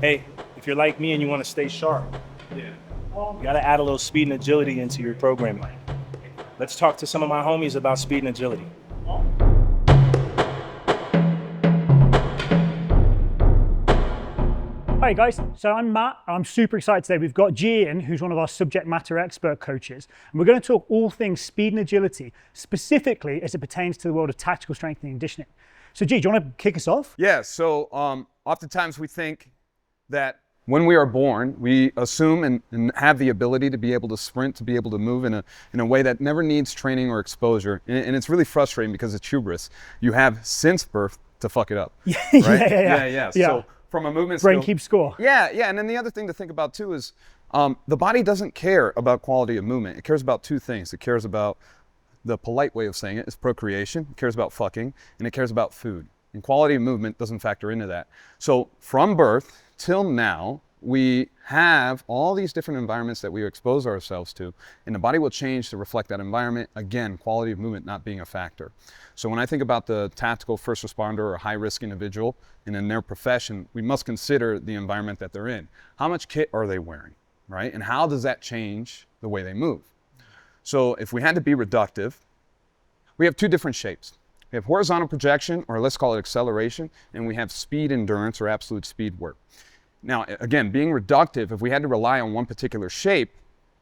Hey, if you're like me and you want to stay sharp, you got to add a little speed and agility into your programming. Let's talk to some of my homies about speed and agility. Hi guys, so I'm Matt. I'm super excited today. We've got G in, who's one of our subject matter expert coaches, and we're going to talk all things speed and agility, specifically as it pertains to the world of tactical strengthening and conditioning. So G, do you want to kick us off? Yeah, so oftentimes we think that when we are born, we assume and have the ability to be able to sprint, to be able to move in a way that never needs training or exposure. And it's really frustrating because it's hubris. You have since birth to fuck it up. Yeah, right? yeah. So from a movement Brain skill, keeps score. Yeah. And then the other thing to think about too is the body doesn't care about quality of movement. It cares about two things. It cares about, the polite way of saying it is procreation. It cares about fucking, and it cares about food. And quality of movement doesn't factor into that. So from birth till now, we have all these different environments that we expose ourselves to, and the body will change to reflect that environment. Again, quality of movement not being a factor. So when I think about the tactical first responder or high-risk individual, and in their profession, we must consider the environment that they're in. How much kit are they wearing, right? And how does that change the way they move? So if we had to be reductive, we have two different shapes. We have horizontal projection, or let's call it acceleration, and we have speed endurance or absolute speed work. Now, again, being reductive, if we had to rely on one particular shape,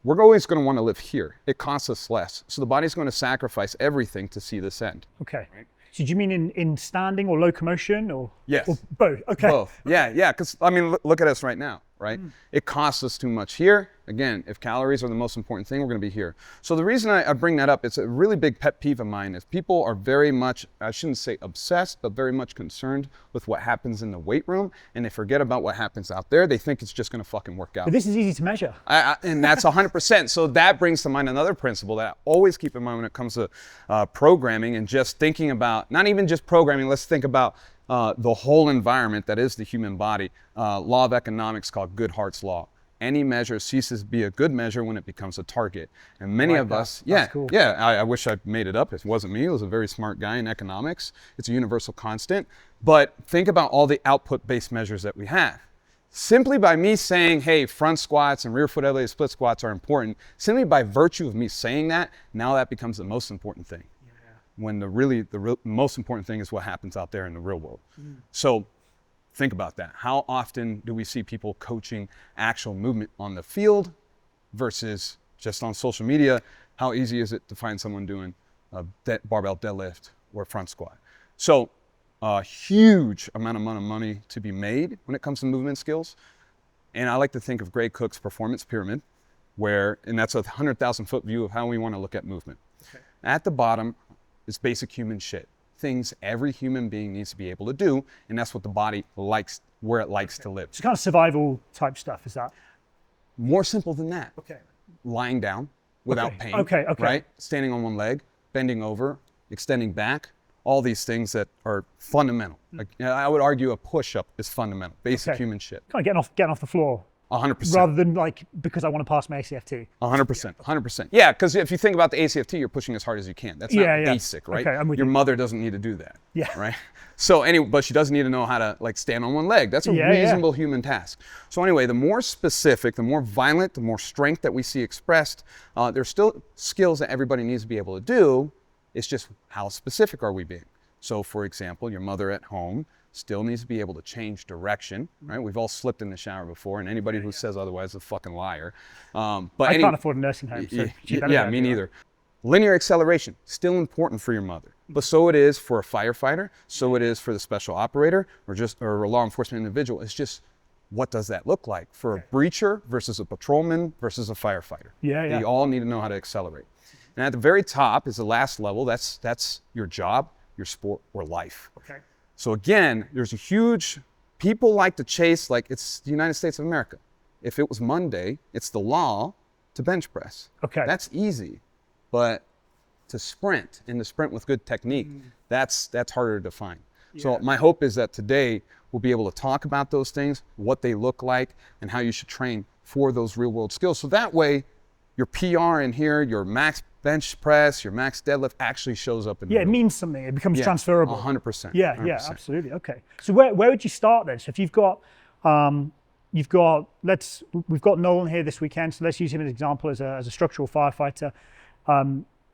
we're always going to want to live here. It costs us less. So the body's going to sacrifice everything to see this end. Okay. Right? So do you mean in standing or locomotion or? Yes. Or both? Okay. Both. Yeah. Because I mean, look at us right now, right? It costs us too much here. Again, if calories are the most important thing, we're going to be here. So the reason I bring that up, it's a really big pet peeve of mine. If people are very much, I shouldn't say obsessed, but very much concerned with what happens in the weight room, and they forget about what happens out there, they think it's just going to fucking work out. But this is easy to measure. And that's 100%. So that brings to mind another principle that I always keep in mind when it comes to programming and just thinking about, not even just programming, let's think about the whole environment that is the human body. Law of economics called Goodhart's Law. Any measure ceases to be a good measure when it becomes a target. And many of us, cool. I wish I made it up. It wasn't me. It was a very smart guy in economics. It's a universal constant. But think about all the output-based measures that we have. Simply by me saying, hey, front squats and rear foot elevated split squats are important, simply by virtue of me saying that, now that becomes the most important thing. Yeah. When the most important thing is what happens out there in the real world. So think about that. How often do we see people coaching actual movement on the field versus just on social media? How easy is it to find someone doing a barbell deadlift or front squat? So a huge amount of money to be made when it comes to movement skills. And I like to think of Gray Cook's performance pyramid, and that's a 100,000 foot view of how we want to look at movement. Okay. At the bottom is basic human shit. Things every human being needs to be able to do, and that's what the body likes, where it likes to live. It's kind of survival type stuff, is that? More simple than that. Okay. Lying down without pain. Okay. Right? Standing on one leg, bending over, extending back, all these things that are fundamental. Like, I would argue a push-up is fundamental, basic human shit. Kind of getting off the floor. 100%. Rather than like, because I want to pass my ACFT. 100%. Yeah, because if you think about the ACFT, you're pushing as hard as you can. That's not basic, right? Okay, I'm with Your you. mother doesn't need to do that. Yeah. Right? So anyway, but she does need to know how to like stand on one leg. That's a reasonable human task. So anyway, the more specific, the more violent, the more strength that we see expressed, there's still skills that everybody needs to be able to do. It's just how specific are we being? So for example, your mother at home still needs to be able to change direction, right? We've all slipped in the shower before, and anybody who says otherwise is a fucking liar. But I can't afford a nursing home, so me neither. Linear acceleration, still important for your mother, but so it is for a firefighter, so it is for the special operator, or a law enforcement individual. It's just, what does that look like for a breacher versus a patrolman versus a firefighter? Yeah. You all need to know how to accelerate. And at the very top is the last level. That's your job, your sport, or life. Okay. So again, there's a huge, people like to chase like it's the United States of America. If it was Monday, it's the law to bench press. Okay. That's easy, but to sprint, and to sprint with good technique, that's harder to define. Yeah. So my hope is that today we'll be able to talk about those things, what they look like, and how you should train for those real world skills. So that way, your PR in here, your max bench press, your max deadlift actually shows up in the it means something. It becomes transferable. 100%. Yeah, 100%. absolutely. Okay. So where would you start then? So if you've got we've got Nolan here this weekend, so let's use him as an example as a structural firefighter.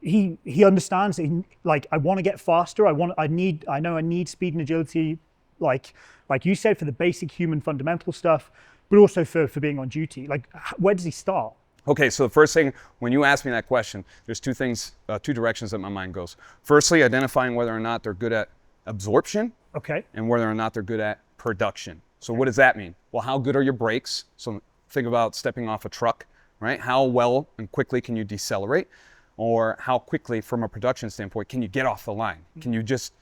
He understands that I want to get faster. I know I need speed and agility, like you said, for the basic human fundamental stuff, but also for being on duty. Like, where does he start? Okay, so the first thing, when you ask me that question, there's two directions that my mind goes. Firstly, identifying whether or not they're good at absorption, Okay. and whether or not they're good at production. So what does that mean? Well, how good are your brakes? So think about stepping off a truck, right? How well and quickly can you decelerate? Or how quickly, from a production standpoint, can you get off the line? Can you just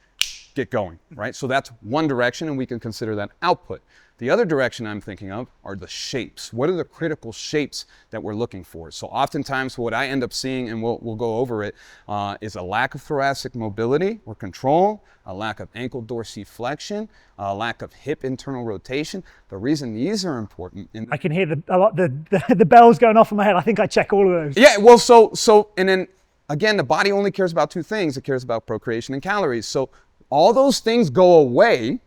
get going, right? So that's one direction, and we can consider that output. The other direction I'm thinking of are the shapes. What are the critical shapes that we're looking for? So oftentimes what I end up seeing, and we'll go over it, is a lack of thoracic mobility or control, a lack of ankle dorsiflexion, a lack of hip internal rotation. The reason these are important... I can hear the bells going off in my head. I think I check all of those. Yeah, well, so and then, again, the body only cares about two things. It cares about procreation and calories. So all those things go away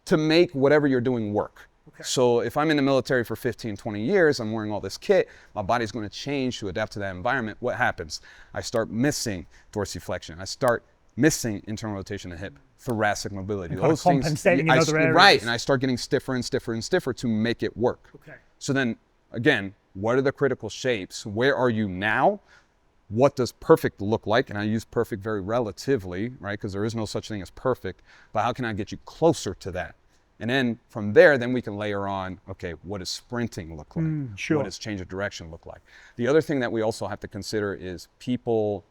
to make whatever you're doing work. Okay. So if I'm in the military for 15, 20 years, I'm wearing all this kit, my body's going to change to adapt to that environment. What happens? I start missing dorsiflexion. I start missing internal rotation of the hip, thoracic mobility. Those things, compensating in other areas. Right, and I start getting stiffer and stiffer and stiffer to make it work. Okay. So then, again, what are the critical shapes? Where are you now? What does perfect look like? And I use perfect very relatively, right? Because there is no such thing as perfect, but how can I get you closer to that? And then from there, then we can layer on, okay, what does sprinting look like? Sure. What does change of direction look like? The other thing that we also have to consider is people,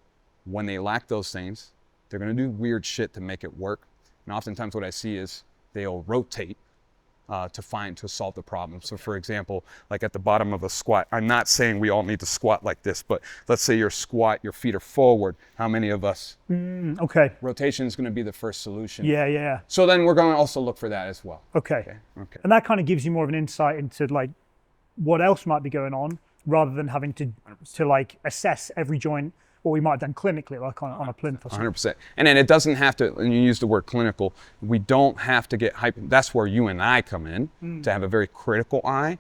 when they lack those things, they're gonna do weird shit to make it work. And oftentimes what I see is they'll rotate to solve the problem. So for example, like at the bottom of a squat, I'm not saying we all need to squat like this, but let's say your squat, your feet are forward. How many of us? Okay. Rotation is going to be the first solution. Yeah. So then we're going to also look for that as well. Okay. And that kind of gives you more of an insight into like what else might be going on, rather than having to like assess every joint, what we might have done clinically, like on a plinth or something. 100%. And then it doesn't have to, and you use the word clinical, we don't have to get hyper. That's where you and I come in, to have a very critical eye.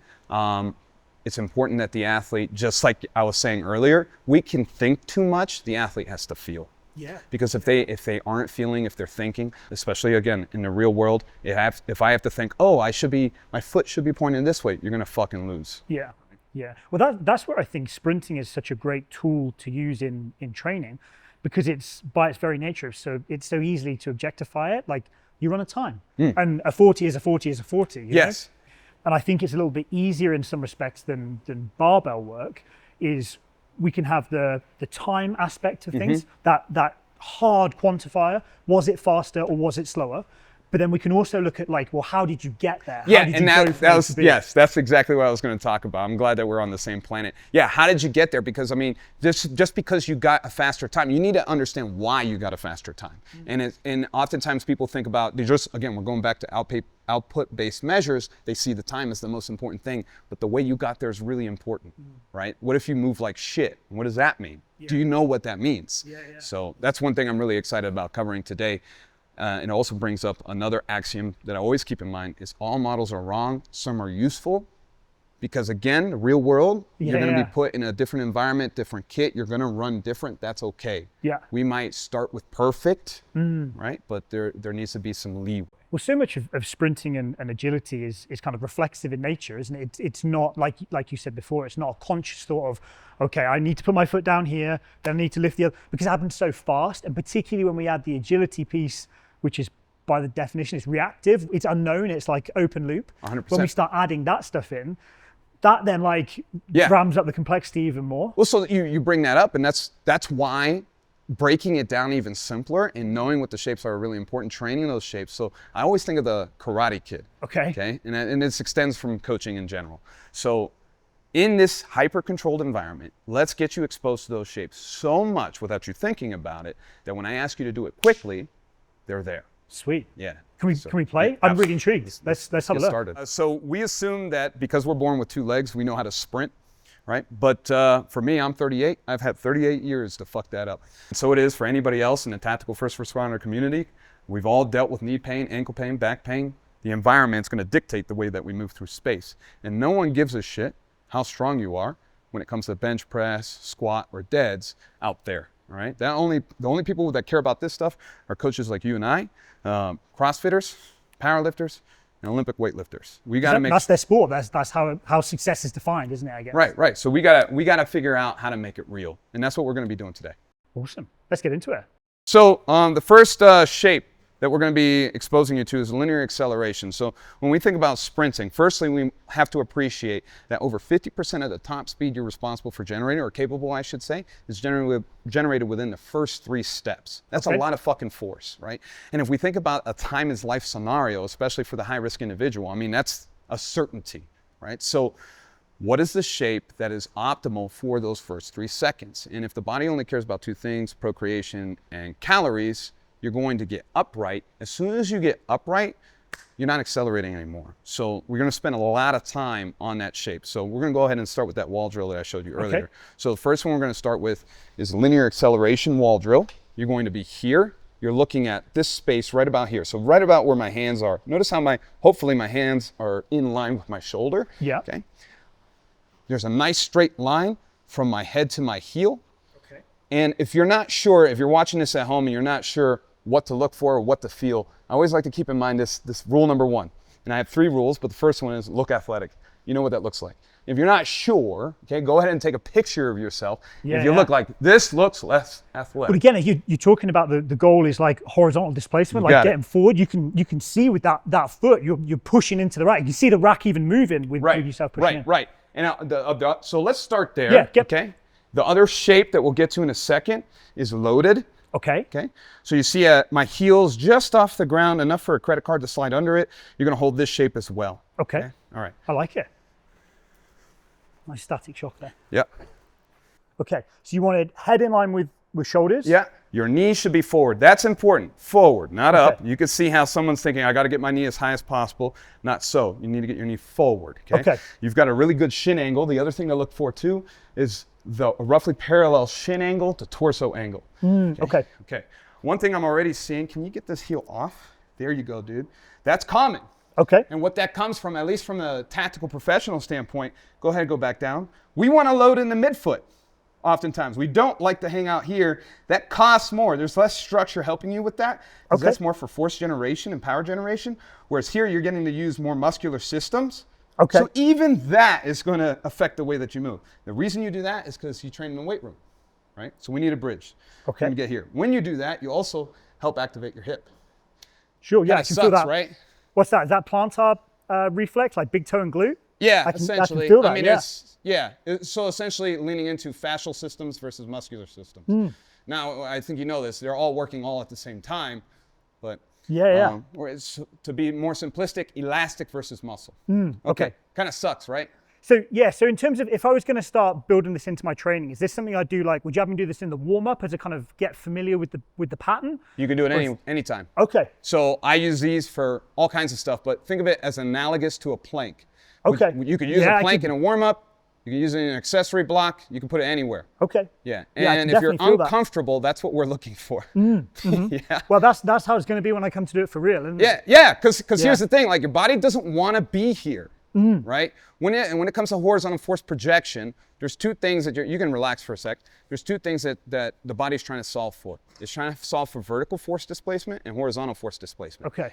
It's important that the athlete, just like I was saying earlier, we can think too much, the athlete has to feel. Yeah. Because if they aren't feeling, if they're thinking, especially again in the real world, if I have to think, oh, my foot should be pointing this way, you're gonna fucking lose. Yeah. Yeah, well, that's where I think sprinting is such a great tool to use in training, because it's by its very nature, so it's so easily to objectify it. Like, you run a time, and a 40 is a 40 is a 40. Yes. Know? And I think it's a little bit easier in some respects than barbell work. Is we can have the time aspect of things, that hard quantifier. Was it faster or was it slower? But then we can also look at like, well, how did you get there? Yeah, and that's exactly what I was going to talk about. I'm glad that we're on the same planet. Yeah, how did you get there? Because I mean, just because you got a faster time, you need to understand why you got a faster time. And oftentimes people think about, again, we're going back to output-based measures. They see the time as the most important thing, but the way you got there is really important, right? What if you move like shit? What does that mean? Yeah. Do you know what that means? Yeah. So that's one thing I'm really excited about covering today. It also brings up another axiom that I always keep in mind is all models are wrong, some are useful. Because again, the real world, you're gonna be put in a different environment, different kit, you're gonna run different, that's okay. Yeah. We might start with perfect, right? But there needs to be some leeway. Well, so much of sprinting and agility is kind of reflexive in nature, isn't it? It's not, like you said before, it's not a conscious thought of, okay, I need to put my foot down here, then I need to lift the other, because it happens so fast, and particularly when we add the agility piece, which is by the definition, it's reactive, it's unknown, it's like open loop. 100%. When we start adding that stuff in, that then rams up the complexity even more. Well, so you bring that up, and that's why breaking it down even simpler and knowing what the shapes are really important, training those shapes. So I always think of the Karate Kid. Okay. And this extends from coaching in general. So in this hyper-controlled environment, let's get you exposed to those shapes so much without you thinking about it that when I ask you to do it quickly, they're there. Sweet. Yeah. Can we play? Yeah, I'm really intrigued. Let's have a look. Started. So we assume that because we're born with two legs, we know how to sprint, right? But for me, I'm 38. I've had 38 years to fuck that up. And so it is for anybody else in the tactical first responder community. We've all dealt with knee pain, ankle pain, back pain. The environment's going to dictate the way that we move through space. And no one gives a shit how strong you are when it comes to bench press, squat, or deads out there. All right. The only people that care about this stuff are coaches like you and I, CrossFitters, powerlifters, and Olympic weightlifters. We got to make that's their sport. That's how success is defined, isn't it? I guess. right. So we gotta figure out how to make it real, and that's what we're going to be doing today. Awesome. Let's get into it. So the first shape that we're going to be exposing you to is linear acceleration. So when we think about sprinting, firstly, we have to appreciate that over 50% of the top speed you're responsible for generating, or capable, I should say, is generated within the first 3 steps. That's Okay. a lot of fucking force, right? And if we think about a time is life scenario, especially for the high-risk individual, I mean, that's a certainty, right? So what is the shape that is optimal for those first 3 seconds? And if the body only cares about 2 things, procreation and calories, you're going to get upright. As soon as you get upright, you're not accelerating anymore. So we're going to spend a lot of time on that shape. So we're going to go ahead and start with that wall drill that I showed you earlier. Okay. So the first one we're going to start with is linear acceleration wall drill. You're going to be here. You're looking at this space right about here. So right about where my hands are. Notice how hopefully my hands are in line with my shoulder. Yeah. Okay. There's a nice straight line from my head to my heel. Okay. And if you're not sure, if you're watching this at home and you're not sure what to look for or what to feel, I always like to keep in mind this rule number 1. And I have 3 rules, but the first one is look athletic. You know what that looks like. If you're not sure, okay, go ahead and take a picture of yourself. Yeah, if you yeah. look like this looks less athletic. But again, you're talking about the goal is like horizontal displacement, You like got it. getting forward. You can see with that foot, you're pushing into the rack. You see the rack even moving with yourself pushing in. Right. And so let's start there. Yeah, okay. The other shape that we'll get to in a second is loaded. Okay. Okay, so you see my heels just off the ground, enough for a credit card to slide under it. You're gonna hold this shape as well. Okay. All right. I like it. Nice static shock there. Yeah. Okay. So you wanted head in line with shoulders? Yeah. Your knee should be forward. That's important. Forward, not up. Okay. You can see how someone's thinking, I got to get my knee as high as possible. Not so. You need to get your knee forward. Okay. You've got a really good shin angle. The other thing to look for too is the roughly parallel shin angle to torso angle. Okay. Okay. One thing I'm already seeing, can you get this heel off? There you go, dude. That's common. Okay. And what that comes from, at least from a tactical professional standpoint, go ahead and go back down. We want to load in the midfoot. Oftentimes, we don't like to hang out here. That costs more. There's less structure helping you with that. 'Cause Okay. That's more for force generation and power generation. Whereas here, you're getting to use more muscular systems. Okay. So even that is going to affect the way that you move. The reason you do that is because you train in the weight room, right? So we need a bridge. Okay. When you get here. When you do that, you also help activate your hip. Sure. Yeah. I Kinda can feel sucks, that. right? What's that? Is that plantar reflex, like big toe and glute? Yeah, I can essentially. feel that, I mean, yeah. so essentially leaning into fascial systems versus muscular systems. Hmm. Now, I think you know this. They're all working all at the same time, but Yeah. or it's, to be more simplistic, elastic versus muscle. Hmm, okay. Kind of sucks, right? So in terms of if I was going to start building this into my training, is this something I do like? Would you have me do this in the warm up as a kind of get familiar with the pattern? You can do it anytime. Okay. So I use these for all kinds of stuff, but think of it as analogous to a plank. Okay. You could use Yeah, a I plank could- in a warm up. You can use it in an accessory block. You can put it anywhere. Okay. Yeah. Yeah, I And can if you're definitely feel that. uncomfortable, that's what we're looking for. Yeah. Well, that's how it's going to be when I come to do it for real, isn't it? Yeah, because Yeah. here's the thing, like your body doesn't want to be here, right? When it comes to horizontal force projection, there's 2 things that you can relax for a sec. There's 2 things that the body's trying to solve for. It's trying to solve for vertical force displacement and horizontal force displacement. Okay.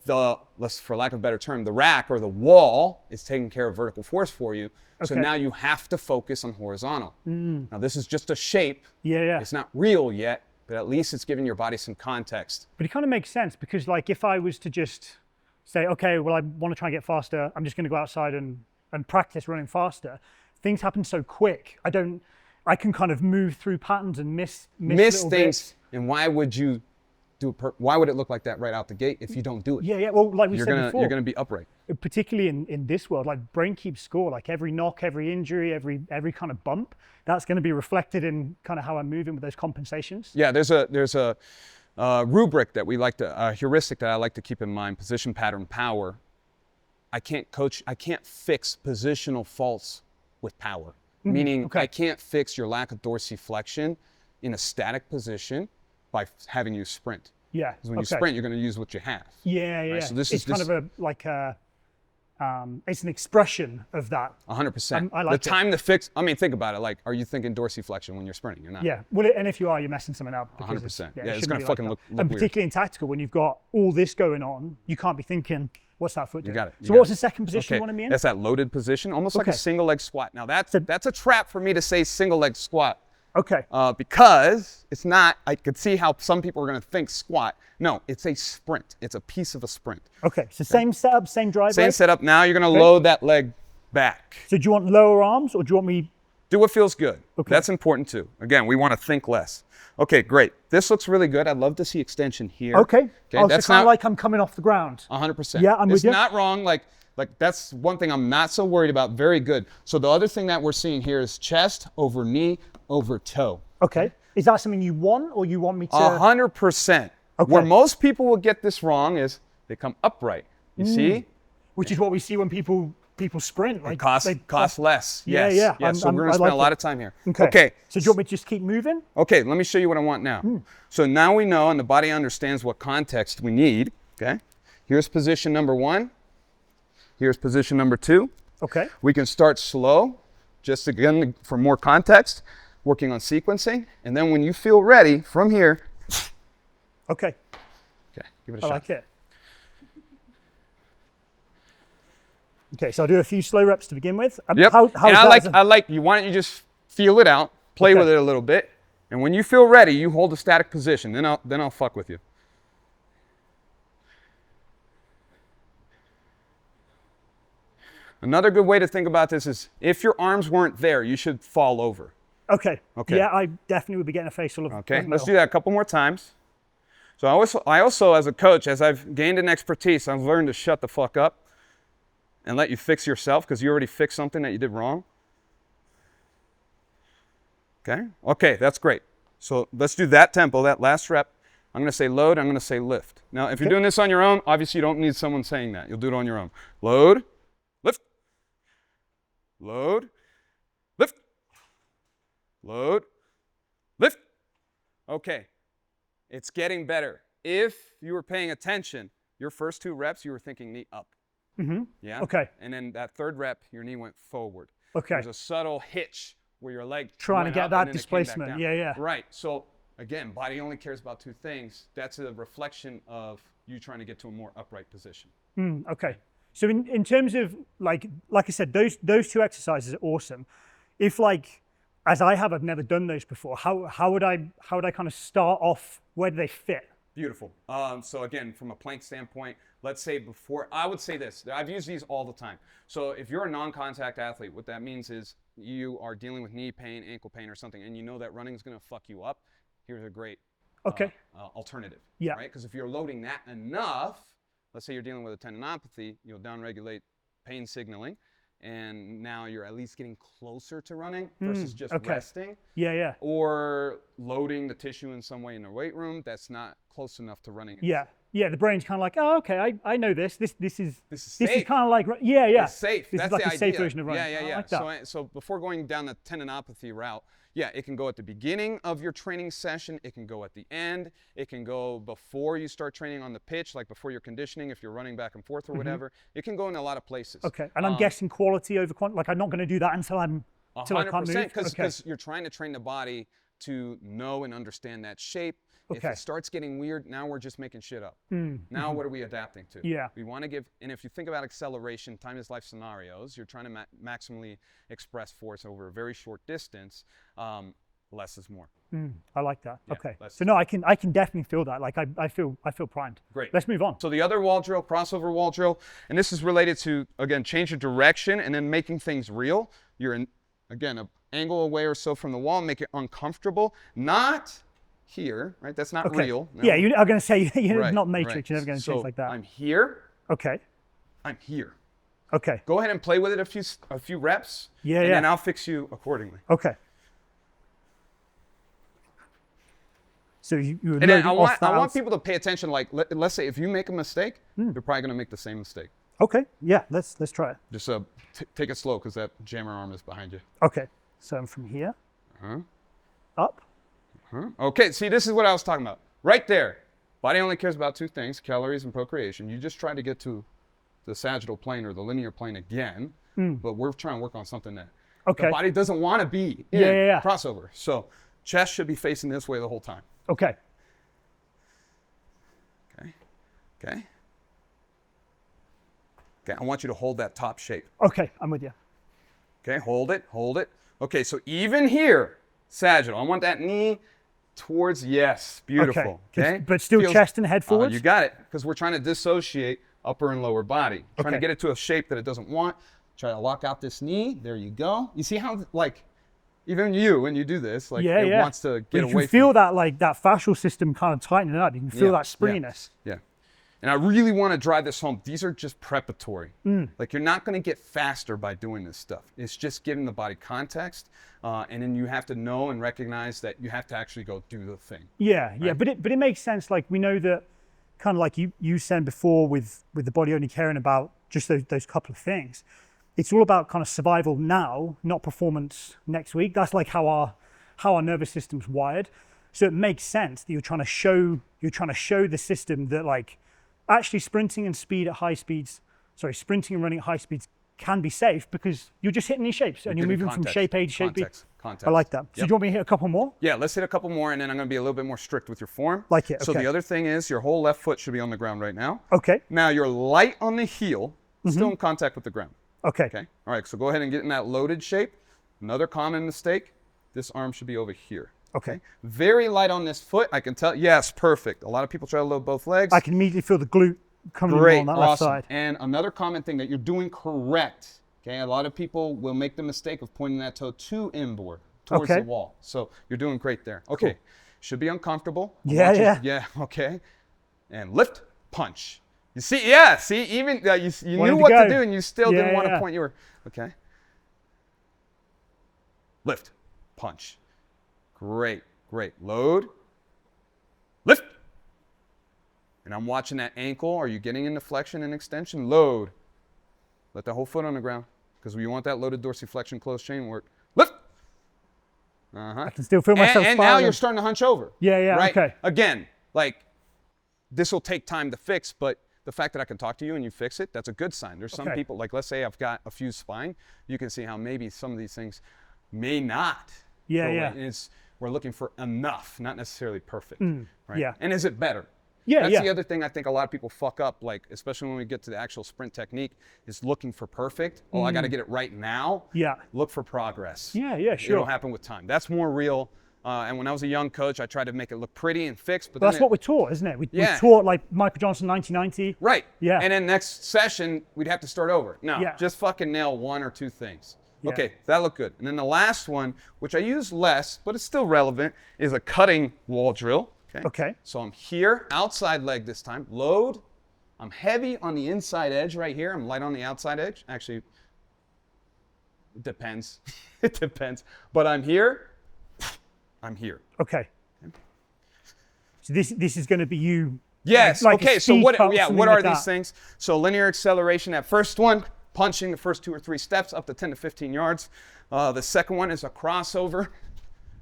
For lack of a better term, the rack or the wall is taking care of vertical force for you. So Okay. now you have to focus on horizontal. Now this is just a shape. Yeah. It's not real yet, but at least it's giving your body some context. But it kind of makes sense because, like, if I was to just say, okay, well, I want to try and get faster, I'm just going to go outside and practice running faster. Things happen so quick. I can kind of move through patterns and miss little things. bits. And why would you why would it look like that right out the gate if you don't do it? Yeah. Well, like we You're said gonna before, you're gonna be upright. particularly in this world, like brain keeps score. Like every knock, every injury, every kind of bump, that's going to be reflected in kind of how I'm moving with those compensations. Yeah, there's a rubric that we like to a heuristic that I like to keep in mind: position, pattern, power. I can't fix positional faults with power. Meaning okay. I can't fix your lack of dorsiflexion in a static position by having you sprint. Yeah. Because when you sprint, you're going to use what you have. Yeah, yeah. So this it's is kind just- of it's an expression of that. 100%. I like the it. time to fix, I mean, think about it. Like, are you thinking dorsiflexion when you're sprinting? You're not. Yeah. Well, and if you are, you're messing something up. because 100%. Yeah, it it's shouldn't gonna be fucking that. look And weird. particularly in tactical, when you've got all this going on, you can't be thinking, what's that foot doing? got it, you So got what's it. the second position you want to be in? That's that loaded position, almost like a Okay. single leg squat. Now that's a trap for me to say single leg squat. Okay. Because it's not, I could see how some people are going to think squat. No, it's a sprint. It's a piece of a sprint. Okay. So same setup, same drive Same leg? setup. Now you're going to load that leg back. So do you want lower arms or do you want me? Do what feels good. Okay. That's important too. Again, we want to think less. Okay, great. This looks really good. I'd love to see extension here. Okay. Oh, That's so kind not of like I'm coming off the ground. 100%. Yeah, I'm with It's you. not wrong. Like that's one thing I'm not so worried about. Very good. So the other thing that we're seeing here is chest over knee over toe. Okay. Is that something you want or you want me to? 100%. Okay. Where most people will get this wrong is they come upright. You see? Which is what we see when people sprint. Like Cost less. Yeah, Yes. yeah. Yes. So we're going to I spend like a lot it. of time here. Okay. So do you want me to just keep moving? Okay, let me show you what I want now. So now we know and the body understands what context we need. Okay. Here's position number 1. Here's position number 2. Okay. We can start slow, just again for more context, working on sequencing. And then when you feel ready from here, Okay. okay, give it a I shot. like it. Okay, so I'll do a few slow reps to begin with. Yep. How and is I that like, as a- I like, you want it, you just feel it out, play Okay. with it a little bit. And when you feel ready, you hold a static position. Then I'll fuck with you. Another good way to think about this is if your arms weren't there, you should fall over. Okay. Okay. Yeah, I definitely would be getting a face full of. Okay, of let's do metal. that a couple more times. So I also, as a coach, as I've gained an expertise, I've learned to shut the fuck up and let you fix yourself because you already fixed something that you did wrong. Okay, that's great. So let's do that tempo, that last rep. I'm going to say load, I'm going to say lift. Now, if you're doing this on your own, obviously you don't need someone saying that. You'll do it on your own. Load, lift, load, lift, load, lift. Okay, it's getting better. If you were paying attention, your first 2 reps, you were thinking knee up. Mhm. Yeah? Okay. And then that 3rd rep, your knee went forward. Okay. There's a subtle hitch where your leg Trying to went get up that and then it came back displacement. down. Yeah, yeah. Right. So again, body only cares about 2 things. That's a reflection of you trying to get to a more upright position. Okay. So in terms of like I said, those 2 exercises are awesome. If like as I've never done those before, how would I kind of start off? Where do they fit? Beautiful. So again, from a plank standpoint, let's say I would say this. I've used these all the time. So if you're a non-contact athlete, what that means is you are dealing with knee pain, ankle pain, or something, and you know that running is going to fuck you up. Here's a great Okay. alternative. Yeah. Right? Because if you're loading that enough, let's say you're dealing with a tendinopathy, you'll downregulate pain signaling, and now you're at least getting closer to running versus just okay. resting. Yeah, yeah. Or loading the tissue in some way in the weight room that's not close enough to running. Yeah. Yeah, the brain's kind of like, oh, okay, I know this. This is safe. kind of like, yeah, yeah. It's safe. This That's is like the a safe idea. version of running. Yeah, I yeah. like that. So before going down the tendinopathy route, yeah, it can go at the beginning of your training session. It can go at the end. It can go before you start training on the pitch, like before your conditioning, if you're running back and forth or whatever. It can go in a lot of places. Okay, and I'm guessing quality over quantity. Like I'm not going to do that until I can't move. 100%, because Okay. you're trying to train the body to know and understand that shape. If Okay. it starts getting weird, now we're just making shit up. Now what are we adapting to? Yeah. We want to give, and if you think about acceleration, time is life scenarios, you're trying to maximally express force over a very short distance. Less is more. I like that. Yeah, Okay. let's- So no, I can definitely feel that. Like I feel primed. Great. Let's move on. So the other wall drill, crossover wall drill, and this is related to, again, change of direction and then making things real. You're in, again, an angle away or so from the wall, make it uncomfortable. Not here, right? That's not Okay. real. No. Yeah, you are going to say you're Right, not Matrix. right. You're never going to So change like that. I'm here. Okay. I'm here. Okay. Go ahead and play with it a few reps. Yeah, and yeah. then I'll fix you accordingly. Okay. So you were And then loading I off that want outs- people to pay attention. Like, let's say if you make a mistake, you're probably going to make the same mistake. Okay. Yeah. Let's try it. Just take it slow because that jammer arm is behind you. Okay. So I'm from here. Uh-huh. Up. Huh? Okay, see, this is what I was talking about. Right there. Body only cares about two things, calories and procreation. You just try to get to the sagittal plane or the linear plane again, but we're trying to work on something that Okay. the body doesn't want to be in Yeah. crossover. So chest should be facing this way the whole time. Okay. Okay. I want you to hold that top shape. Okay, I'm with you. Okay, hold it. Okay, so even here, sagittal, I want that knee towards, yes, beautiful. Okay. But still chest and head forwards? You got it, because we're trying to dissociate upper and lower body. Trying to Okay. get it to a shape that it doesn't want. Try to lock out this knee. There you go. You see how, like, even you, when you do this, like, it wants to get away You can feel that, like, that fascial system kind of tightening up. You can feel that springiness. Yeah. And I really want to drive this home. These are just preparatory. Like, you're not going to get faster by doing this stuff. It's just giving the body context, and then you have to know and recognize that you have to actually go do the thing. Yeah. But it makes sense. Like, we know that, kind of like you said before with the body only caring about just those couple of things. It's all about kind of survival now, not performance next week. That's like how our nervous system's wired. So it makes sense that you're trying to show the system that, like, actually sprinting and sprinting and running at high speeds can be safe because you're just hitting these shapes and you're giving moving from context, shape A to shape B. context. I like that. So Yep. do you want me to hit a couple more? Yeah, let's hit a couple more, and then I'm going to be a little bit more strict with your form. Like it, So okay. the other thing is your whole left foot should be on the ground right now. Okay. Now you're light on the heel, still in contact with the ground. Okay. Okay. All right. So go ahead and get in that loaded shape. Another common mistake. This arm should be over here. Okay. Very light on this foot. I can tell. Yes, perfect. A lot of people try to load both legs. I can immediately feel the glute coming Great. on that left Awesome. side. And another common thing that you're doing correct. Okay. A lot of people will make the mistake of pointing that toe too inboard towards Okay. the wall. So you're doing great there. Okay. Should be uncomfortable. I Yeah, want you- yeah. Yeah. Okay. And lift, punch. You see, yeah, see, even you Wanted knew to what go. to do and you still didn't Yeah, want to yeah. point. You were, okay. Lift, punch. Great. Load, lift. And I'm watching that ankle. Are you getting into flexion and extension? Load. Let the whole foot on the ground because we want that loaded dorsiflexion closed chain work. Lift. I can still feel myself And now spiraling. you're starting to hunch over. Yeah, right? okay. Again, like, this will take time to fix, but the fact that I can talk to you and you fix it, that's a good sign. There's some Okay. people, like, let's say I've got a fused spine, you can see how maybe some of these things may not Yeah, go away. yeah. And we're looking for enough, not necessarily perfect. Right? yeah. And is it better? Yeah, That's yeah. the other thing I think a lot of people fuck up, like, especially when we get to the actual sprint technique, is looking for perfect. Oh, I got to get it right now. Yeah. Look for progress. Yeah, sure. It'll happen with time. That's more real. And when I was a young coach, I tried to make it look pretty and fixed. But That's then what we're taught, isn't it? We Yeah. taught like Michael Johnson 1990. right. Yeah. And then next session, we'd have to start over. No, Yeah. just fucking nail one or two things. Yeah. Okay, that looked good. And then the last one, which I use less, but it's still relevant, is a cutting wall drill. Okay. So I'm here, outside leg this time. Load. I'm heavy on the inside edge right here. I'm light on the outside edge. Actually, it depends. It depends. But I'm here. I'm here. Okay. So this is going to be you. Yes. like a Okay. So speed what? cut or Yeah. something What like are these that. things? So linear acceleration. That first one, punching the first 2 or 3 steps up to 10 to 15 yards. The second one is a crossover,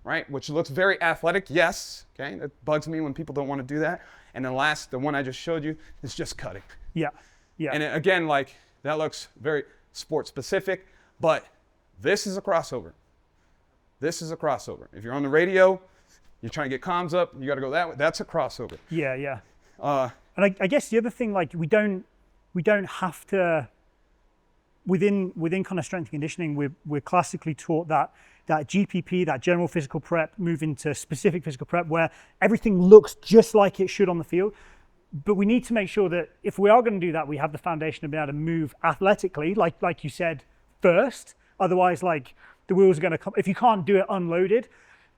right? Which looks very athletic. Yes. Okay. That bugs me when people don't want to do that. And then last, the one I just showed you, is just cutting. Yeah. And again, like, that looks very sport specific, but this is a crossover. This is a crossover. If you're on the radio, you're trying to get comms up, you got to go that way. That's a crossover. Yeah. Uh, And I guess the other thing, like, we don't have to, within kind of strength and conditioning, we're classically taught that GPP, that general physical prep, move into specific physical prep where everything looks just like it should on the field. But we need to make sure that if we are going to do that, we have the foundation to be able to move athletically, like you said, first. Otherwise, like, the wheels are going to come. If you can't do it unloaded,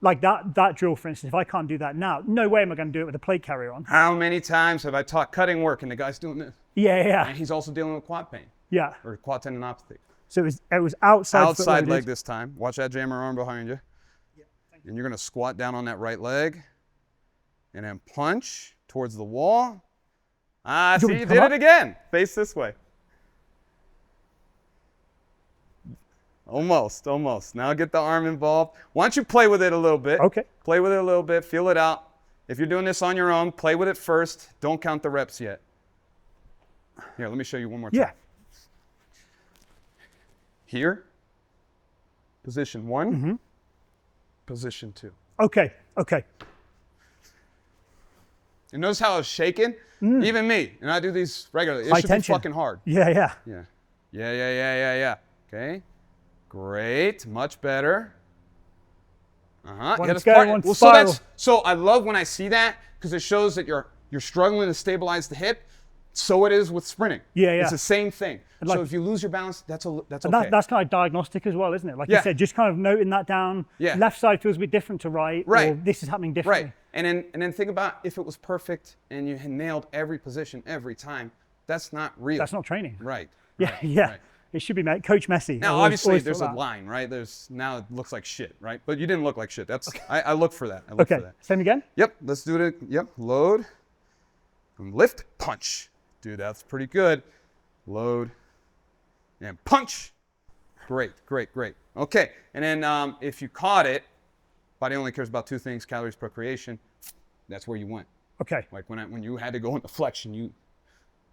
like that drill, for instance, if I can't do that now, no way am I going to do it with a plate carrier on. how many times have I taught cutting work and the guy's doing this? Yeah. And he's also dealing with quad pain Yeah. or quad tendinopathy. So it was outside foot Outside loaded. leg this time. Watch that jammer arm behind you. And you're going to squat down on that right leg and then punch towards the wall. Ah, You see, want me you to did come it again. Face this way. Almost. Now get the arm involved. Why don't you play with it a little bit? Okay. Play with it a little bit, feel it out. If you're doing this on your own, play with it first. Don't count the reps yet. Here, let me show you one more time. Yeah. Here, position 1, position 2. Okay. Okay. And notice how I was shaking? Even me, and I do these regularly. It High should tension. be fucking hard. Yeah. Yeah. Yeah. Yeah. Okay. Great. Much better. One's Yeah, that's going, part. one's Well, spiral. so I love when I see that because it shows that you're struggling to stabilize the hip. So it is with sprinting. Yeah, yeah. It's the same thing. like- so if you lose your balance, that's And okay. that's kind of diagnostic as well, isn't it? Like Yeah. you said, just kind of noting that down. Yeah. Left side feels a bit different to right. Right. Or this is happening differently. Right. And then think about if it was perfect and you had nailed every position every time. That's not real. That's not training. Right. Yeah. right, Yeah. right. It should be Coach Messi. Now, Always- obviously, always there's thought a that. line, right? Now it looks like shit, right? But you didn't look like shit. That's I look for that. I look for Okay. that. Same again. Yep. Let's do it. Yep. Load. And lift. Punch. Dude, that's pretty good. Load. And punch. Great. Okay. And then if you caught it, body only cares about 2 things: calories, procreation. That's where you went. Okay. Like when you had to go into flexion,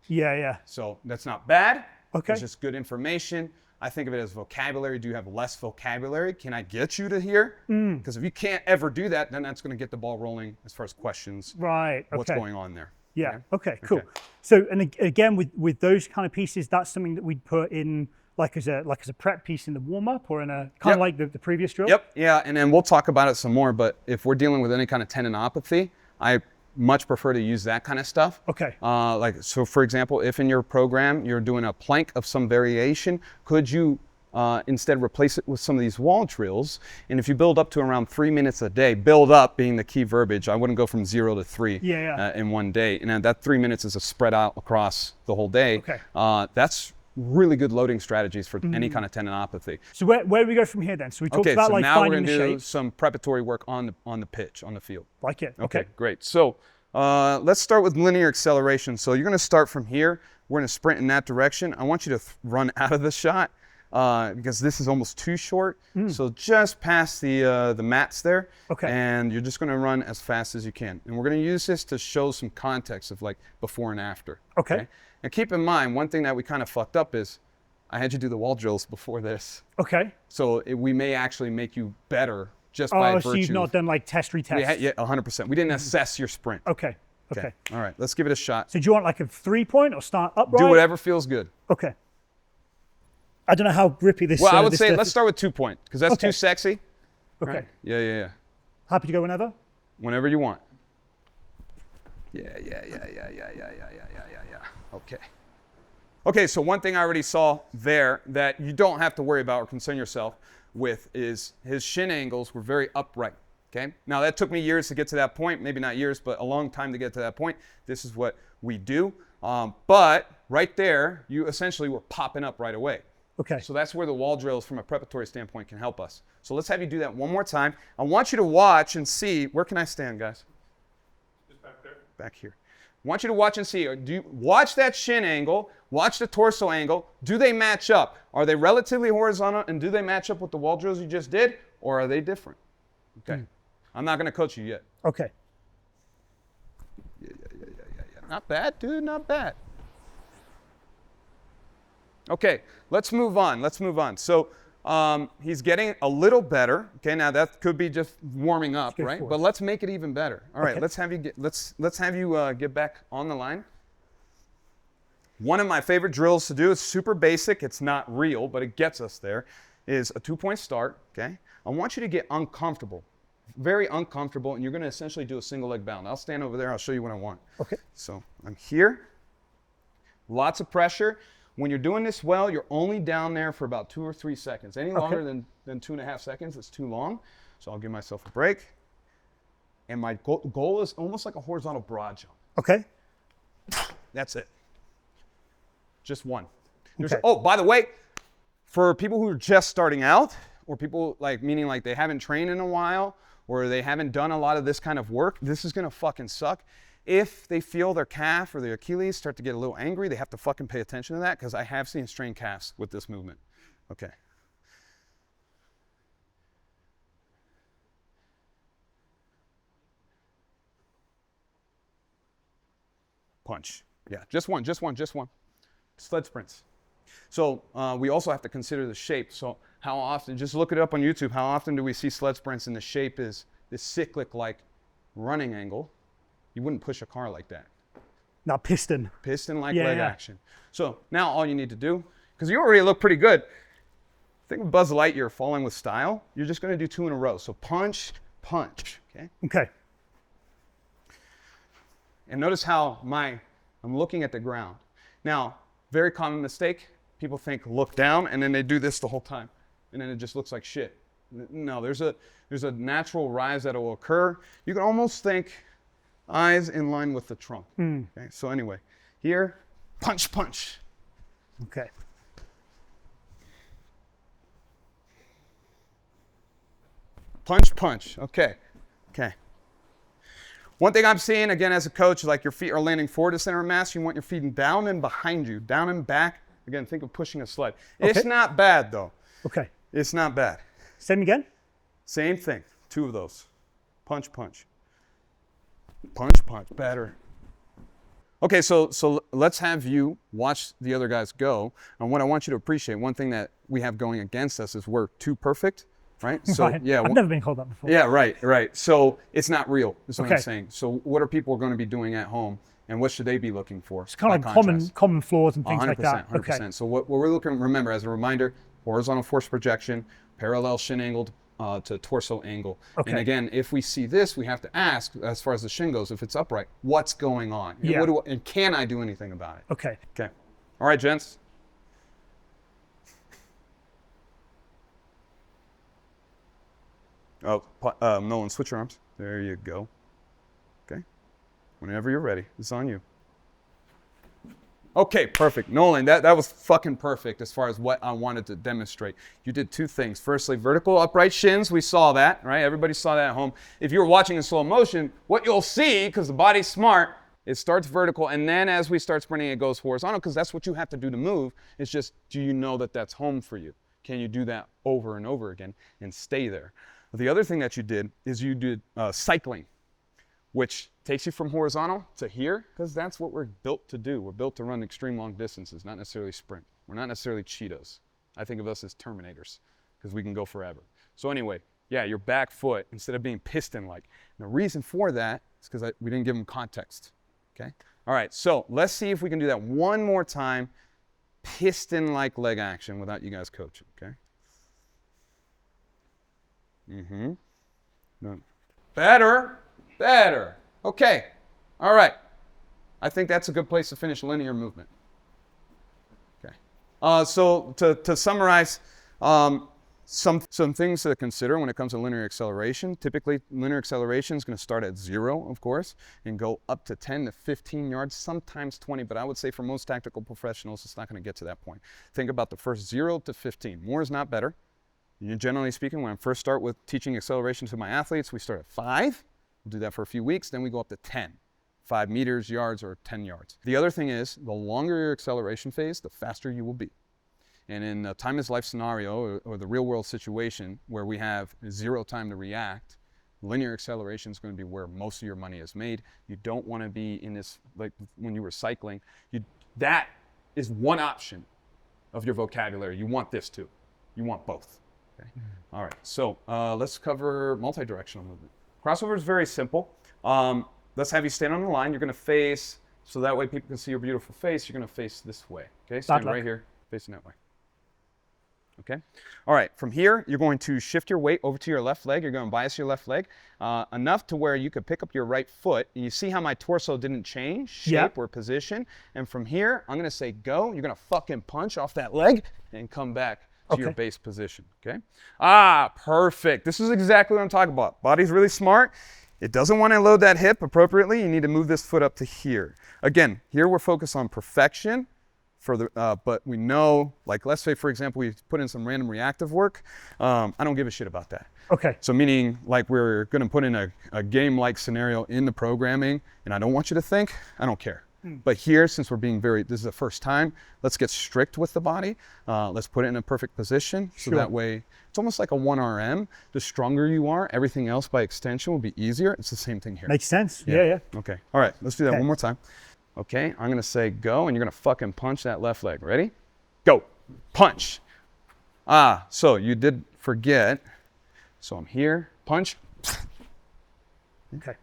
Yeah. so that's not bad. Okay. It's just good information. I think of it as vocabulary. Do you have less vocabulary? Can I get you to here? Because if you can't ever do that, then that's going to get the ball rolling as far as questions. Right. Okay. What's going on there? Yeah. Okay. Cool. Okay. So, and again, with those kind of pieces, that's something that we'd put in like as a prep piece in the warm up or in a kind Yep. of like the previous drill. Yep. Yeah. And then we'll talk about it some more. But if we're dealing with any kind of tendinopathy, I much prefer to use that kind of stuff. Okay. So for example, if in your program you're doing a plank of some variation, could you instead replace it with some of these wall drills? And if you build up to around 3 minutes a day, build up being the key verbiage. I wouldn't go from 0 to 3 in one day. And then that 3 minutes is spread out across the whole day. Okay. That's really good loading strategies for any kind of tendinopathy. So where do we go from here then? So we talked Okay, about so like now we're finding gonna the do shape. some preparatory work on the pitch, on the field. Like it. Okay, great. So let's start with linear acceleration. So you're going to start from here. We're going to sprint in that direction. I want you to run out of the shot because this is almost too short. So just past the mats there. Okay. And you're just going to run as fast as you can. And we're going to use this to show some context of like before and after. Okay. And keep in mind, one thing that we kind of fucked up is I had you do the wall drills before this. Okay. So we may actually make you better just by Oh, virtue. so you've not done like test retest. Yeah, 100%. We didn't assess your sprint. Okay. Okay. All right, let's give it a shot. So do you want like a 3-point or start upright? Do whatever feels good. Okay. I don't know how grippy this. Well, I would this say stuff let's is. start with 2-point because that's Okay. too sexy. Okay. Right? Yeah. Happy to go whenever. Whenever you want. Yeah. Okay. Okay, so one thing I already saw there that you don't have to worry about or concern yourself with is his shin angles were very upright. Okay. Now that took me years to get to that point. Maybe not years, but a long time to get to that point. This is what we do. But right there, you essentially were popping up right away. Okay. So that's where the wall drills from a preparatory standpoint can help us. So let's have you do that one more time. I want you to watch and see, where can I stand, guys? Just back there. Back here. I want you to watch and see. Do you watch that shin angle, watch the torso angle. Do they match up? Are they relatively horizontal and do they match up with the wall drills you just did, or are they different? Okay. I'm not going to coach you yet. Okay. Yeah. Not bad, dude, not bad. Okay, let's move on. So he's getting a little better. Okay, now that could be just warming up, right? forward. But let's make it even better. All right, Okay. let's have you get back on the line. One of my favorite drills to do, it's super basic, it's not real, but it gets us there, is a 2-point start, okay? I want you to get uncomfortable, very uncomfortable, and you're gonna essentially do a single leg bound. I'll stand over there, I'll show you what I want. Okay. So I'm here, lots of pressure. When you're doing this well, you're only down there for about 2 or 3 seconds. Any longer than 2.5 seconds, it's too long. So I'll give myself a break. And my goal is almost like a horizontal broad jump. Okay. That's it. Just one. Okay. Oh, by the way, for people who are just starting out, or people meaning they haven't trained in a while, or they haven't done a lot of this kind of work, this is gonna fucking suck. If they feel their calf or their Achilles start to get a little angry, they have to fucking pay attention to that because I have seen strained calves with this movement. Okay. punch. Yeah, just one. Sled sprints. So we also have to consider the shape. So how often, just look it up on YouTube, how often do we see sled sprints and the shape is this cyclic like running angle? You wouldn't push a car like that. That piston. Piston like Yeah, leg yeah. action. So now all you need to do, because you already look pretty good. Think of Buzz Lightyear falling with style. You're just going to do 2 in a row. So punch, punch, okay? Okay. And notice how I'm looking at the ground. Now, very common mistake. People think look down and then they do this the whole time. And then it just looks like shit. No, there's a natural rise that will occur. You can almost think eyes in line with the trunk. Okay, so anyway, here, punch, punch. Okay. Punch, punch. Okay. One thing I'm seeing, again, as a coach, like your feet are landing forward to center of mass. You want your feet down and behind you, down and back. Again, think of pushing a sled. It's Okay. not bad, though. Okay. It's not bad. Same again. Same thing. 2 of those. Punch, punch. Punch, punch. Better. Okay, so let's have you watch the other guys go. And what I want you to appreciate, one thing that we have going against us is we're too perfect, right? So Right. yeah, I've never been called that before. yeah, right. So it's not real, is what I'm Okay. saying. So what are people going to be doing at home, and what should they be looking for? It's kind of by like contrast? common flaws and things 100%, like that. 100%. Okay. So what we're looking, remember, as a reminder, horizontal force projection, parallel shin angled to torso angle. Okay. And again, if we see this, we have to ask, as far as the shin goes, if it's upright, what's going on? Yeah. And can I do anything about it? Okay. Okay. All right, gents. Oh, Nolan, switch your arms. There you go. Okay. Whenever you're ready, it's on you. Okay, perfect. Nolan, that was fucking perfect as far as what I wanted to demonstrate. You did 2 things. Firstly, vertical upright shins. We saw that, right? Everybody saw that at home. If you were watching in slow motion, what you'll see, because the body's smart, it starts vertical, and then as we start sprinting, it goes horizontal, because that's what you have to do to move. It's just, do you know that that's home for you? Can you do that over and over again and stay there? The other thing that you did is you did cycling, which takes you from horizontal to here, because that's what we're built to do. We're built to run extreme long distances, not necessarily sprint. We're not necessarily Cheetos. I think of us as Terminators, because we can go forever. So anyway, yeah, your back foot, instead of being piston-like. And the reason for that is because we didn't give them context, okay? All right, so let's see if we can do that one more time, piston-like leg action without you guys coaching, okay? No. Better. Okay. All right. I think that's a good place to finish linear movement. Okay. So to summarize, some things to consider when it comes to linear acceleration. Typically, linear acceleration is going to start at 0, of course, and go up to 10 to 15 yards, sometimes 20, but I would say for most tactical professionals, it's not going to get to that point. Think about the first 0 to 15. More is not better. Generally speaking, when I first start with teaching acceleration to my athletes, we start at 5. We'll do that for a few weeks, then we go up to 10. 5 meters, yards, or 10 yards. The other thing is, the longer your acceleration phase, the faster you will be. And in a time is life scenario, or the real world situation where we have 0 time to react, linear acceleration is going to be where most of your money is made. You don't want to be in this, like when you were cycling, that is one option of your vocabulary. You want this too. You want both. Okay. All right, so let's cover multi-directional movement. Crossover is very simple. Let's have you stand on the line. You're going to face, so that way people can see your beautiful face, you're going to face this way. Okay, stand right here, facing that way. Okay, all right, from here, you're going to shift your weight over to your left leg. You're going to bias your left leg enough to where you could pick up your right foot. And you see how my torso didn't change shape or position. And from here, I'm going to say go. You're going to fucking punch off that leg and come back to your base position, okay? Perfect. This is exactly what I'm talking about. Body's really smart. It doesn't want to load that hip appropriately. You need to move this foot up to here. Again, here we're focused on perfection, but we know, like let's say, for example, we put in some random reactive work. I don't give a shit about that. Okay. So meaning like we're going to put in a game-like scenario in the programming, and I don't want you to think, I don't care. But here, since we're being this is the first time, let's get strict with the body. Let's put it in a perfect position. So that way, it's almost like a 1RM. The stronger you are, everything else by extension will be easier. It's the same thing here. Makes sense. Yeah. Okay. All right. Let's do that one more time. Okay, I'm gonna say go, and you're gonna fucking punch that left leg. Ready? Go. Punch. So you did forget. So I'm here. Punch. Okay.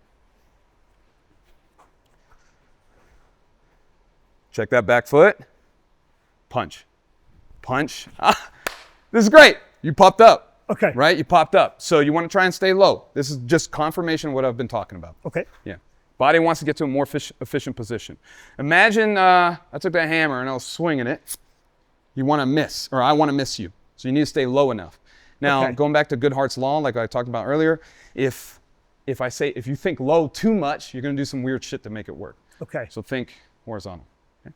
Check that back foot. Punch. Punch. This is great. You popped up. Okay. Right? You popped up. So you want to try and stay low. This is just confirmation of what I've been talking about. Okay. Yeah. Body wants to get to a more efficient position. Imagine I took that hammer and I was swinging it. You want to miss, or I want to miss you. So you need to stay low enough. Now, Okay. going back to Goodhart's law, like I talked about earlier, if you think low too much, you're going to do some weird shit to make it work. Okay. So think horizontal. Okay?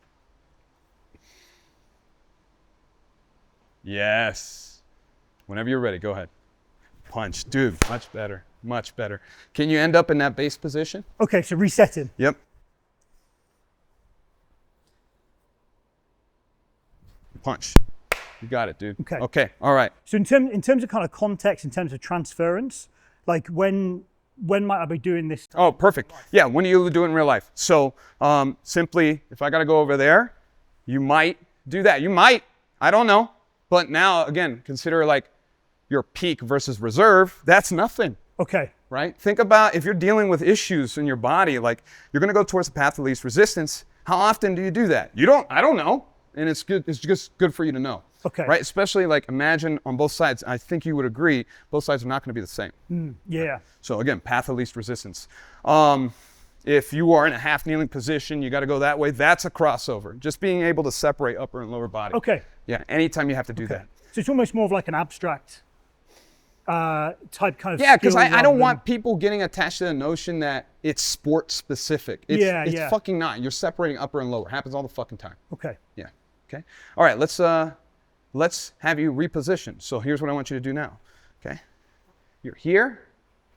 Yes. Whenever you're ready, go ahead. Punch. Dude, much better. Much better. Can you end up in that base position? Okay, so resetting. Yep. Punch. You got it, dude. Okay. Okay. All right. So in terms of kind of context, in terms of transference, like when might I be doing this? Oh, perfect. Yeah, when do you do it in real life? So simply, if I got to go over there, you might do that. You might. I don't know. But now, again, consider like your peak versus reserve. That's nothing, Okay. right? Think about if you're dealing with issues in your body, like you're going to go towards the path of least resistance. How often do you do that? I don't know. And it's good. It's just good for you to know. Okay. Right? Especially like imagine on both sides, I think you would agree, both sides are not going to be the same. Yeah. So again, path of least resistance. If you are in a half kneeling position, you got to go that way. That's a crossover. Just being able to separate upper and lower body. Okay. Yeah, anytime you have to do that. So it's almost more of like an abstract type kind of. Yeah, because skill I rather don't than- want people getting attached to the notion that it's sport specific. It's Yeah. fucking not. You're separating upper and lower. Happens all the fucking time. Okay. Yeah. Okay. All right. Let's have you reposition. So here's what I want you to do now. Okay. You're here.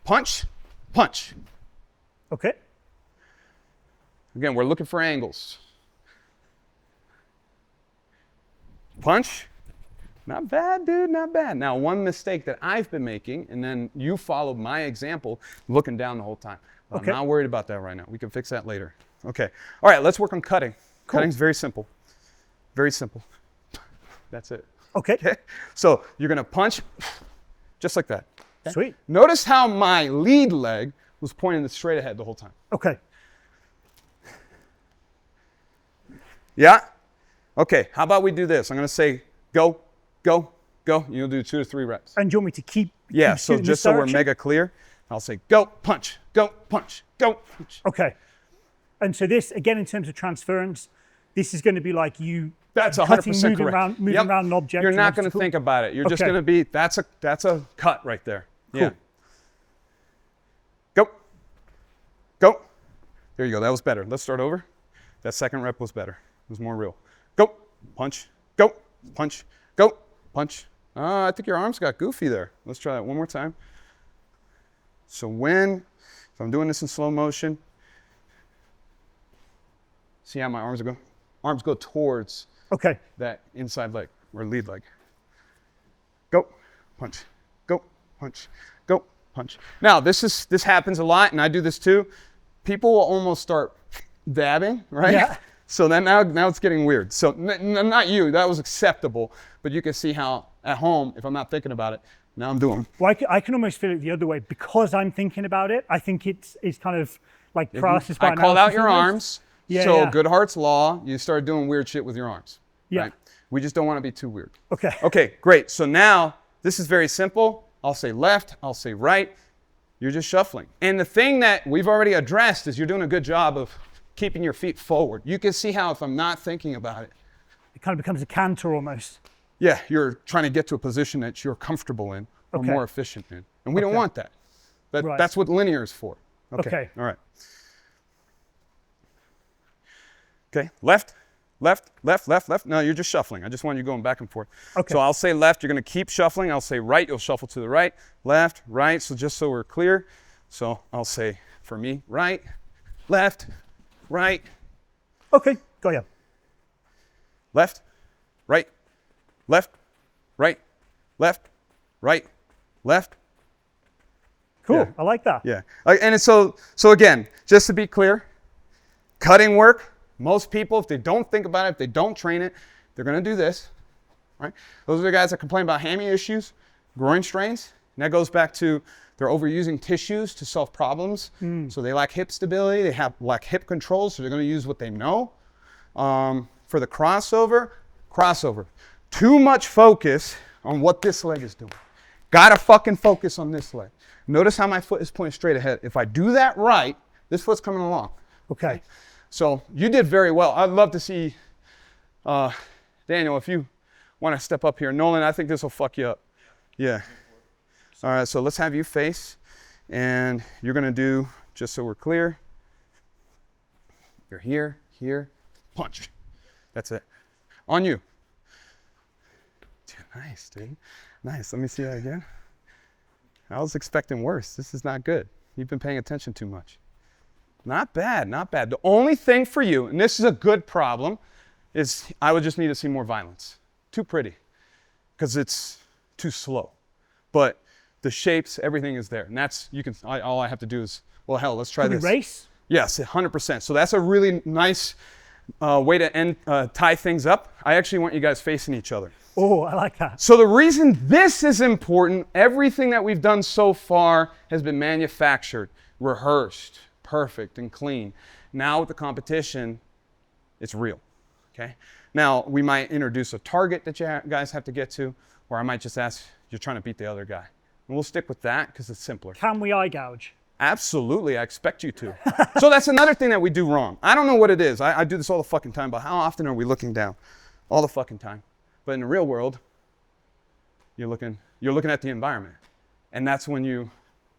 Punch. Punch. Okay. Again, we're looking for angles. Punch. Not bad, dude, not bad. Now, one mistake that I've been making, and then you followed my example, looking down the whole time. But Okay. I'm not worried about that right now. We can fix that later. Okay. All right, let's work on cutting. Cutting's very simple. Very simple. That's it. Okay. Okay. So you're going to punch just like that. Sweet. Notice how my lead leg was pointing straight ahead the whole time. Okay. Yeah? Okay, how about we do this? I'm going to say go, go, go. You'll do 2 to 3 reps. And do you want me to keep? Yeah, keep so shooting just this so we're direction? mega clear, I'll say go, punch, go, punch, go, punch. Okay. And so this, again, in terms of transference, this is going to be like you That's 100% cutting, moving correct. moving Yep. around an object. You're an not going to obstacle. think about it. You're just Okay. going to be, that's a cut right there. Yeah. Cool. Go. Go. There you go. That was better. Let's start over. That second rep was better. It was more real. Go. Punch. Go. Punch. Go. Punch. I think your arms got goofy there. Let's try that one more time. So if I'm doing this in slow motion, see how my arms are going? Arms go towards Okay. that inside leg or lead leg. Go, punch, go, punch, go, punch. Now this happens a lot, and I do this too. People will almost start dabbing, right? Yeah. So then now it's getting weird. So not you, that was acceptable, but you can see how at home, if I'm not thinking about it, now I'm doing. Well, I can almost feel it the other way because I'm thinking about it. I think it's kind of like paralysis by I called out analysis your almost. arms. Yeah, So yeah. Goodhart's law, you start doing weird shit with your arms. Yeah. Right? We just don't want to be too weird. Okay. Okay, great. So now this is very simple. I'll say left, I'll say right. You're just shuffling. And the thing that we've already addressed is you're doing a good job of keeping your feet forward. You can see how if I'm not thinking about it, It kind of becomes a canter almost. yeah, you're trying to get to a position that you're comfortable in or Okay. more efficient in. And we don't Okay. want that. Right. That's what linear is for. Okay. All right. Okay, left, left, left, left, left. No, you're just shuffling. I just want you going back and forth. Okay. So I'll say left, you're going to keep shuffling. I'll say right, you'll shuffle to the right. Left, right, so just so we're clear. So I'll say, for me, right, left, right, Okay. Got you. left, right, left, right, left, right, left. Cool. Yeah. I like that. Yeah. And it's so again, just to be clear, cutting work, Most people, if they don't think about it, if they don't train it, they're going to do this, right? Those are the guys that complain about hammy issues, groin strains. And that goes back to they're overusing tissues to solve problems. So they lack hip stability, they lack hip control, so they're going to use what they know. For the crossover, too much focus on what this leg is doing. Gotta fucking focus on this leg. Notice how my foot is pointing straight ahead. If I do that right, this foot's coming along. Okay. So you did very well. I'd love to see, Daniel, if you want to step up here. Nolan, I think this will fuck you up. Yeah. All right, so let's have you face, and you're gonna do, just so we're clear, you're here, punch. That's it. On you. Nice, dude. Nice. Let me see that again. I was expecting worse. This is not good. You've been paying attention too much. Not bad, not bad. The only thing for you, and this is a good problem, is I would just need to see more violence. Too pretty, because it's too slow. But the shapes, everything is there. And that's, all I have to do is, well, hell, let's try this. Race? Yes, 100%. So that's a really nice way to tie things up. I actually want you guys facing each other. Oh, I like that. So the reason this is important, everything that we've done so far has been manufactured, rehearsed, perfect and clean. Now with the competition, it's real, okay? Now, we might introduce a target that you guys have to get to, or I might just ask, you're trying to beat the other guy. And we'll stick with that because it's simpler. Can we eye gouge? Absolutely, I expect you to. So that's another thing that we do wrong. I don't know what it is. I do this all the fucking time, but how often are we looking down? All the fucking time. But in the real world, you're looking at the environment. And that's when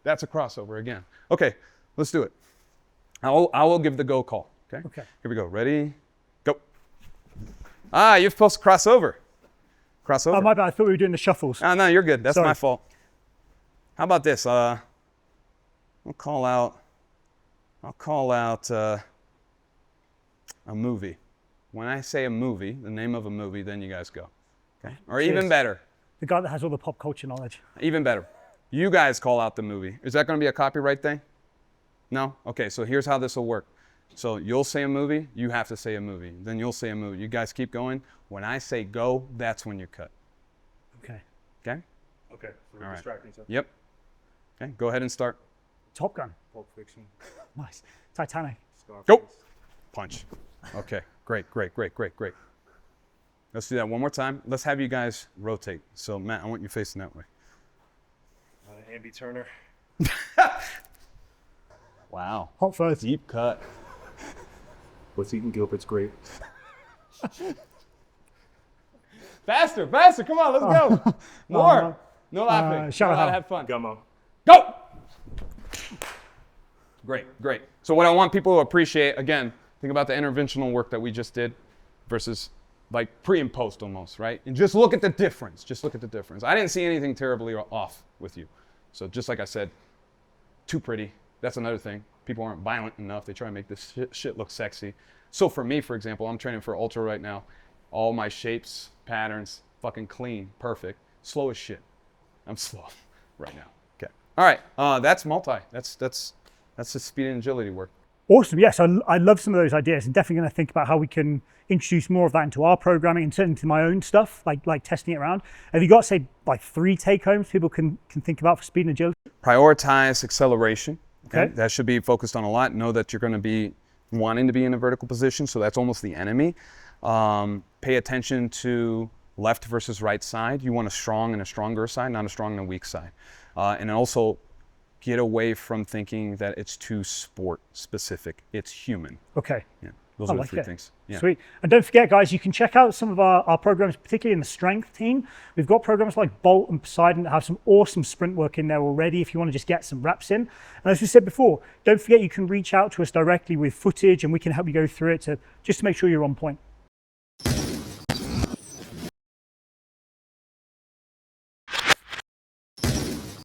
that's a crossover again. Okay, let's do it. I will give the go call, okay? Okay. Here we go, ready, go. You're supposed to cross over. Cross over. Oh, my bad, I thought we were doing the shuffles. No, you're good, that's Sorry. my fault. How about this? I'll call out a movie. When I say a movie, the name of a movie, then you guys go. Okay? Or even better, The guy that has all the pop culture knowledge. even better. You guys call out the movie. Is that going to be a copyright thing? No? Okay, so here's how this will work. So you'll say a movie, you have to say a movie. Then you'll say a movie. You guys keep going. When I say go, that's when you cut. Okay. Okay? Okay, so we're All right. distracting each other. Yep. Okay, go ahead and start. Top Gun. Pulp Fiction. Nice. Titanic. Scarface. Go. Punch. Okay, great. Let's do that one more time. Let's have you guys rotate. So Matt, I want you facing that way. Ambi Turner. Wow. Hot Fuzz. Deep cut. What's eating Gilbert's grape? Faster, come on, let's go. More. No laughing. Shout Know how out. to have fun. Gummo. Go! Great. So what I want people to appreciate, again, think about the interventional work that we just did versus like pre and post almost, right? And just look at the difference. I didn't see anything terribly off with you. So just like I said, too pretty. That's another thing. People aren't violent enough. They try to make this shit look sexy. So for me, for example, I'm training for ultra right now. All my shapes, patterns, fucking clean, perfect. Slow as shit. I'm slow right now. Okay. All right. That's multi. That's the speed and agility work. Awesome. Yes, I love some of those ideas, and definitely going to think about how we can introduce more of that into our programming and certainly into my own stuff, like testing it around. Have you got, say, like 3 take-homes people can think about for speed and agility? Prioritize acceleration. Okay. That should be focused on a lot. Know that you're going to be wanting to be in a vertical position, so that's almost the enemy. Pay attention to left versus right side. You want a strong and a stronger side, not a strong and a weak side. And also get away from thinking that it's too sport specific. It's human. Okay. Yeah. Those are the 3 things. Yeah. Sweet. And don't forget, guys, you can check out some of our programs, particularly in the strength team. We've got programs like Bolt and Poseidon that have some awesome sprint work in there already if you want to just get some reps in. And as we said before, don't forget you can reach out to us directly with footage and we can help you go through it just to make sure you're on point.